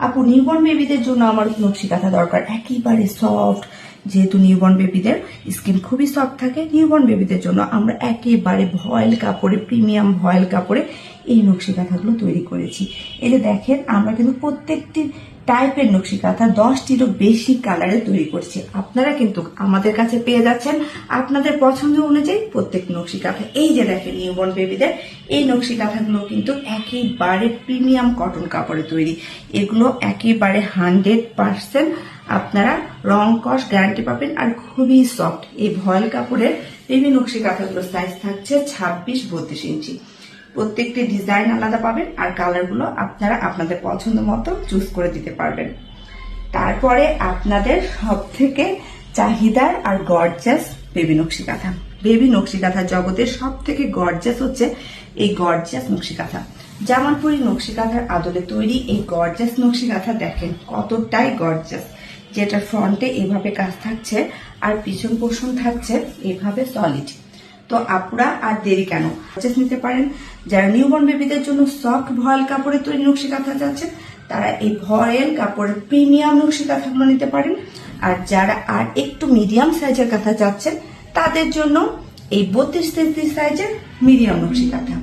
আপু নিউবর্ন বেবিদের জন্য আমার নকশি কাঁথা দরকার, একেবারে সফট, যেহেতু নিউবর্ন বেবিদের স্কিন খুবই সফট থাকে, নিউবর্ন বেবিদের জন্য আমরা একেবারে ভয়েল কাপড়ে, প্রিমিয়াম ভয়েল কাপড়ে এই নকশি কাঁথাগুলো তৈরি করেছি। এই যে দেখেন, আমরা কিন্তু প্রত্যেকটি টাইপের নকশি কাঁথা 10টিরও বেশি কালারে তৈরি করছি। আপনারা কিন্তু আমাদের কাছে পেয়ে যাচ্ছেন আপনাদের পছন্দ অনুযায়ী প্রত্যেক নকশি কাঁথা। এই যে দেখেন নিউবর্ন বেবিদের এই নকশি কাঁথাগুলো কিন্তু একেবারে প্রিমিয়াম কটন কাপড়ে তৈরি। এগুলো একেবারে 100% আপনারা রং কস গ্যারান্টি পাবেন, আর খুবই সফট। এই ভয়েল কাপড়ের বেবি নকশি কাঁথাগুলোর সাইজ থাকছে 26-32 ইঞ্চি। প্রত্যেকটি ডিজাইন আলাদা পাবেন, আর কালারগুলো আপনারা আপনাদের পছন্দ মতো চুজ করে দিতে পারবেন। তারপরে আপনাদের সব থেকে চাহিদার আর গর্জাস বেবি নকশি কাঁথা। বেবি নকশি কাঁথা জগতের সব থেকে গর্জাস হচ্ছে এই গর্জাস নকশি কাঁথা। জামালপুরি নকশি কাঁথার আদলে তৈরি এই গর্জাস নকশি কাঁথা দেখেন কতটাই গর্জাস, যেটা ফ্রন্টে এভাবে কাজ থাকছে আর পিছন পোর্শন থাকছে এভাবে সলিড। তো আপুরা আর দেরি কেন, নিতে পারেন। যারা নিউবর্ন বেবিদের জন্য সফট ভয়েল কাপড়ে তৈরি নকশি কাঁথা চাচ্ছেন, তারা এই ভয়েল কাপড়ের প্রিমিয়াম নকশি কাঁথাগুলো নিতে পারেন। আর যারা আর একটু মিডিয়াম সাইজের কাঁথা চাচ্ছেন, তাদের জন্য এই 32-33 সাইজের মিডিয়াম নকশি কাঁথা।